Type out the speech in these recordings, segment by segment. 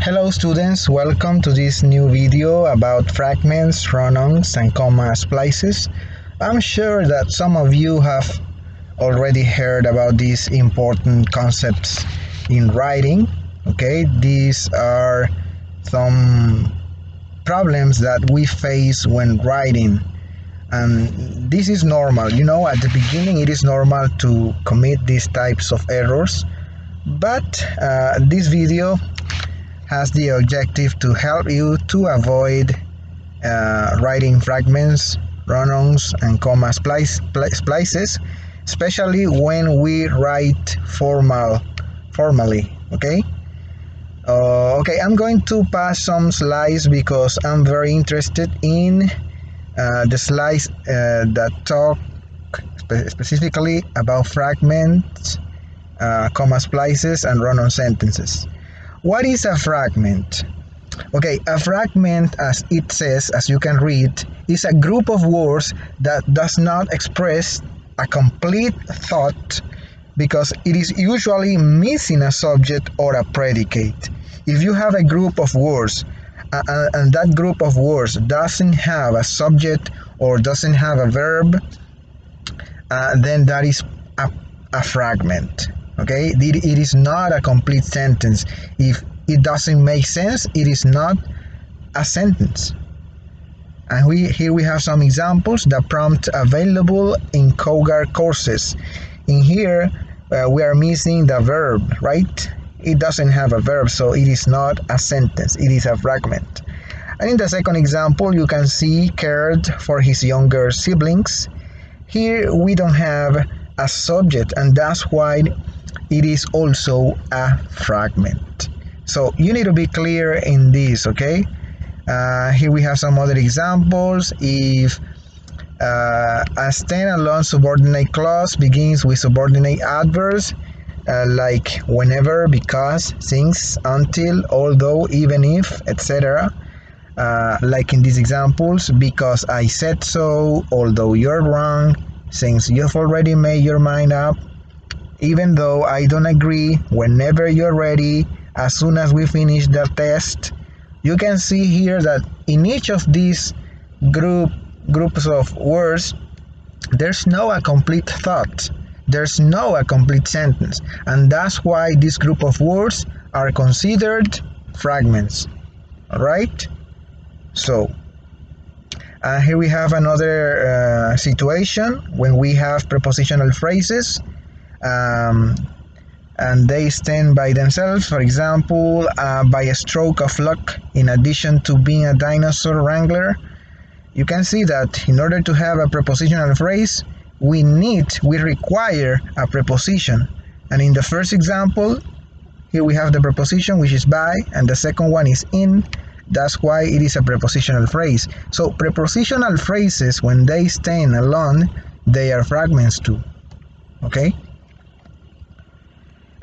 Hello students, welcome to this new video about fragments, run-ons, and comma splices. I'm sure that some of you have already heard about these important concepts in writing. Okay, these are some problems that we face when writing, and this is normal. At the beginning it is normal to commit these types of errors, but this video has the objective to help you to avoid writing fragments, run-ons, and comma splices, especially when we write formally. Okay, I'm going to pass some slides because I'm very interested in the slides that talk specifically about fragments, comma splices, and run-on sentences. What is a fragment? Okay, a fragment, as it says, as you can read, is a group of words that does not express a complete thought because it is usually missing a subject or a predicate. If you have a group of words and that group of words doesn't have a subject or doesn't have a verb, then that is a fragment. Okay, it is not a complete sentence. If it doesn't make sense, it is not a sentence. And here we have some examples. The prompt available in Cougar courses. In here we are missing the verb, right? It doesn't have a verb, so it is not a sentence, it is a fragment. And in the second example, you can see cared for his younger siblings. Here we don't have a subject, and that's why it is also a fragment. So you need to be clear in this, okay? Here we have some other examples. If a standalone subordinate clause begins with subordinate adverbs like whenever, because, since, until, although, even if, etc. Like in these examples, because I said so, although you're wrong, since you've already made your mind up, even though I don't agree, whenever you're ready, as soon as we finish the test. You can see here that in each of these groups of words, there's no a complete thought, there's no a complete sentence, and that's why this group of words are considered fragments. Alright? So here we have another situation when we have prepositional phrases and they stand by themselves. For example, by a stroke of luck, in addition to being a dinosaur wrangler. You can see that in order to have a prepositional phrase, we require a preposition. And in the first example, here we have the preposition, which is by, and the second one is in. That's why it is a prepositional phrase. So prepositional phrases, when they stand alone, they are fragments too. Okay?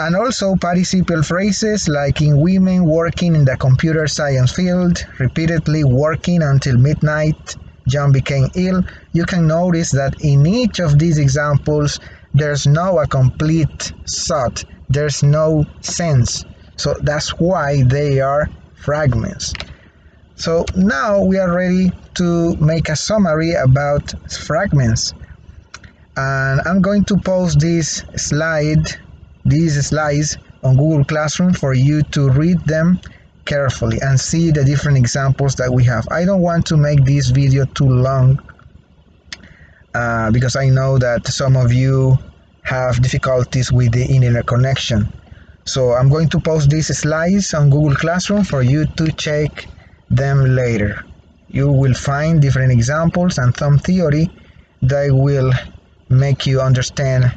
And also participial phrases like in women working in the computer science field, repeatedly working until midnight, John became ill. You can notice that in each of these examples, there's no a complete thought, there's no sense. So that's why they are fragments. So now we are ready to make a summary about fragments. And I'm going to post these slides on Google Classroom for you to read them carefully and see the different examples that we have. I don't want to make this video too long because I know that some of you have difficulties with the internet connection. So I'm going to post these slides on Google Classroom for you to check them later. You will find different examples and some theory that will make you understand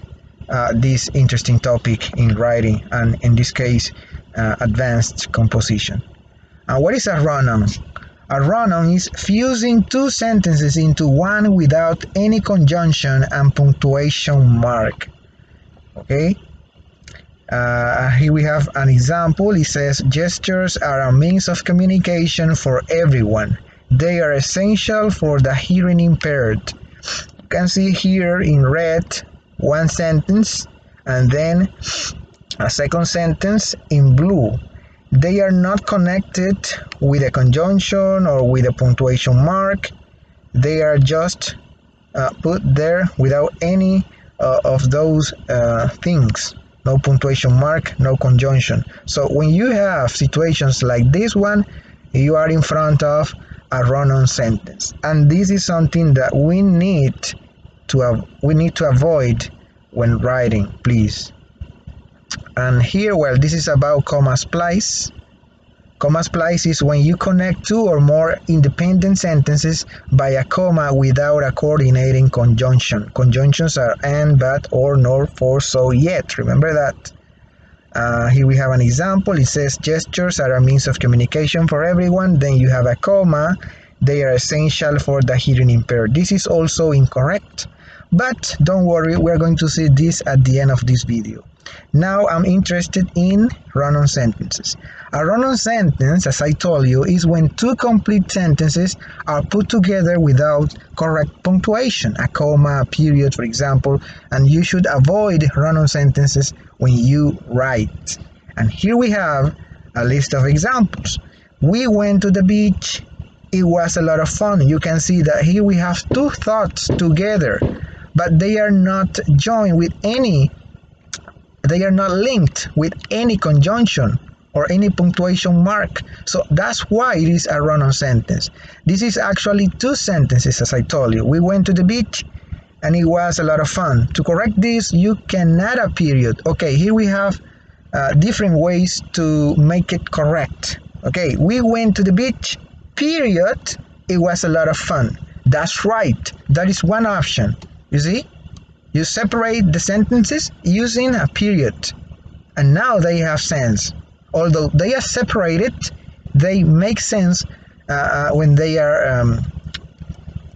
this interesting topic in writing, and in this case advanced composition. And what is a run-on? A run-on is fusing two sentences into one without any conjunction and punctuation mark. Okay, here we have an example. It says gestures are a means of communication for everyone. They are essential for the hearing impaired. You can see here in red one sentence and then a second sentence in blue. they are not connected with a conjunction or with a punctuation mark. They are just put there without any of those things. No punctuation mark, no conjunction. So when you have situations like this one, you are in front of a run-on sentence, and this is something that we need to avoid when writing, please. And here, well, this is about comma splice. Comma splice is when you connect two or more independent sentences by a comma without a coordinating conjunction. Conjunctions are and, but, or, nor, for, so, yet. Remember that. Here we have an example. It says gestures are a means of communication for everyone. Then you have a comma. They are essential for the hearing impaired. This is also incorrect, but don't worry, we're going to see this at the end of this video. Now I'm interested in run-on sentences. A run-on sentence, as I told you, is when two complete sentences are put together without correct punctuation, a comma, a period, for example, and you should avoid run-on sentences when you write. And here we have a list of examples. We went to the beach. It was a lot of fun. You can see that here we have two thoughts together, but they are not joined with any, they are not linked with any conjunction or any punctuation mark. So that's why it is a run-on sentence. This is actually two sentences, as I told you. We went to the beach and it was a lot of fun. To correct this, you can add a period. Okay, here we have different ways to make it correct. Okay, we went to the beach, period, it was a lot of fun. That's right, that is one option. You see? You separate the sentences using a period, and now they have sense. Although they are separated, they make sense when they are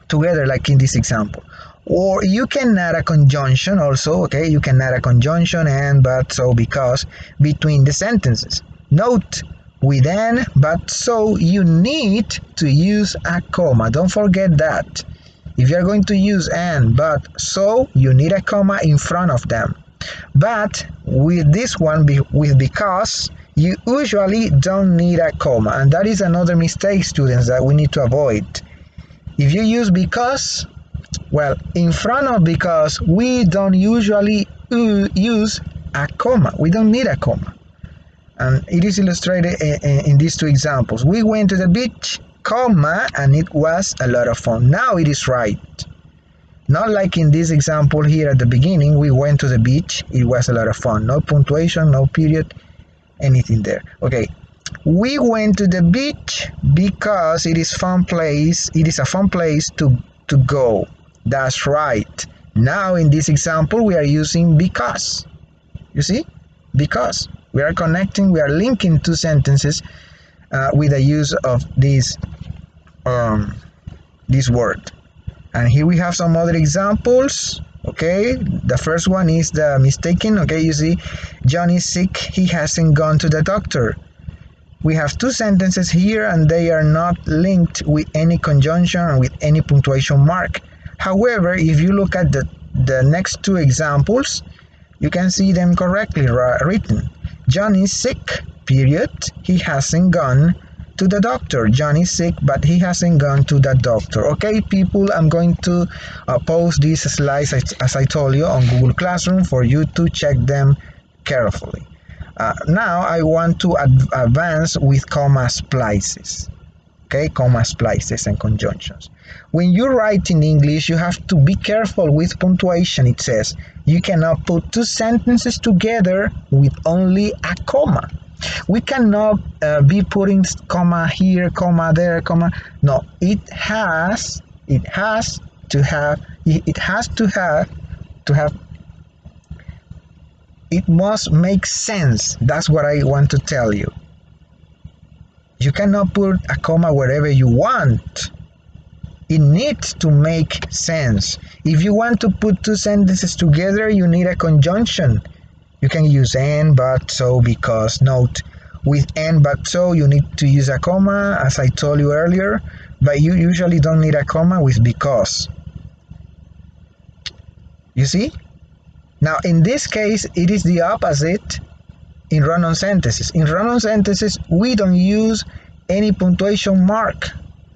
together, like in this example. Or you can add a conjunction also, okay? You can add a conjunction and, but, so, because between the sentences. Note, with and, but, so, you need to use a comma. Don't forget that. If you're going to use and, but, so, you need a comma in front of them. But with this one, with because, you usually don't need a comma. And that is another mistake, students, that we need to avoid. If you use because, well, in front of because, we don't usually use a comma. We don't need a comma. And it is illustrated in these two examples. We went to the beach, comma, and it was a lot of fun. Now it is right. Not like in this example here at the beginning, we went to the beach, it was a lot of fun. No punctuation, no period, anything there. Okay, we went to the beach because it is a fun place to go. That's right. Now in this example we are using because. You see? Because. We are connecting, we are linking two sentences with the use of this word. And here we have some other examples. Okay, the first one is the mistaken. Okay, you see, John is sick, he hasn't gone to the doctor. We have two sentences here and they are not linked with any conjunction or with any punctuation mark. However, if you look at the next two examples, you can see them correctly written. John is sick, period, he hasn't gone to the doctor. John is sick, but he hasn't gone to the doctor. Okay, people, I'm going to post these slides, as I told you, on Google Classroom for you to check them carefully. Now I want to advance with comma splices. Okay, comma splices and conjunctions. When you write in English, you have to be careful with punctuation. It says you cannot put two sentences together with only a comma. We cannot be putting comma here, comma there, comma. No, it has to have, it must make sense. That's what I want to tell you. You cannot put a comma wherever you want. It needs to make sense. If you want to put two sentences together, you need a conjunction. You can use and, but, so, because. Note, with and, but, so, you need to use a comma, as I told you earlier, but you usually don't need a comma with because. You see? Now, in this case, it is the opposite. in run-on sentences. In run-on sentences, we don't use any punctuation mark,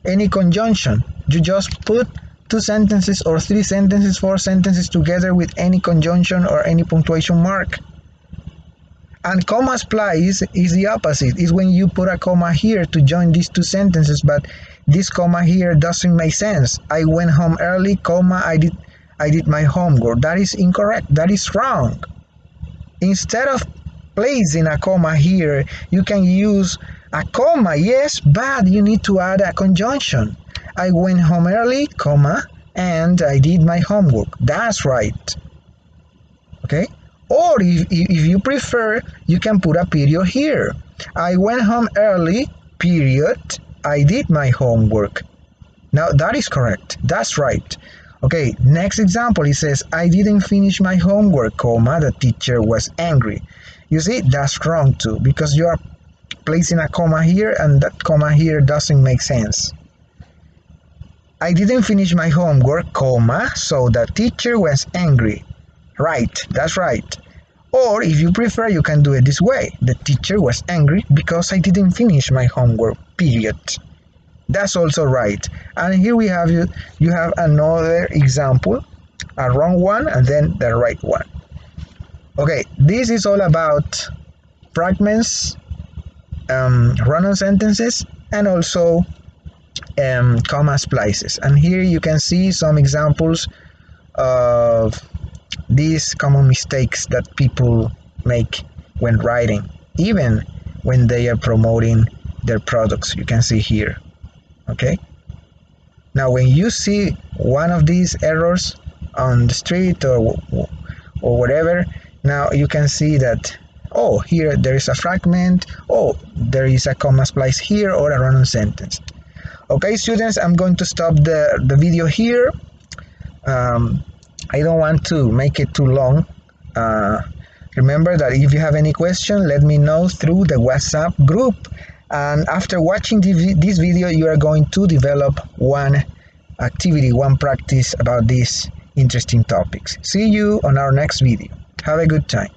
any conjunction. You just put two sentences or three sentences, four sentences together with any conjunction or any punctuation mark. And comma splice is the opposite. It's when you put a comma here to join these two sentences, but this comma here doesn't make sense. I went home early, comma, I did my homework. That is incorrect. That is wrong. Instead of placing a comma here, you can use a comma, yes, but you need to add a conjunction. I went home early, comma, and I did my homework. That's right. Okay? Or if you prefer, you can put a period here. I went home early, period. I did my homework. Now that is correct. That's right. Okay, next example, it says, I didn't finish my homework, comma, the teacher was angry. You see, that's wrong too, because you are placing a comma here and that comma here doesn't make sense. I didn't finish my homework, comma, so the teacher was angry. Right, that's right. Or if you prefer, you can do it this way. The teacher was angry because I didn't finish my homework, period. That's also right. And here we have you have another example, a wrong one and then the right one. Okay, this is all about fragments, run-on sentences, and also comma splices. And here you can see some examples of these common mistakes that people make when writing, even when they are promoting their products. You can see here. Okay, now when you see one of these errors on the street or whatever, now you can see that, oh, here there is a fragment, oh, there is a comma splice here, or a run-on sentence. Okay, students, I'm going to stop the video here. I don't want to make it too long. Remember that if you have any question, let me know through the WhatsApp group. And after watching this video, you are going to develop one activity, one practice about these interesting topics. See you on our next video. Have a good time.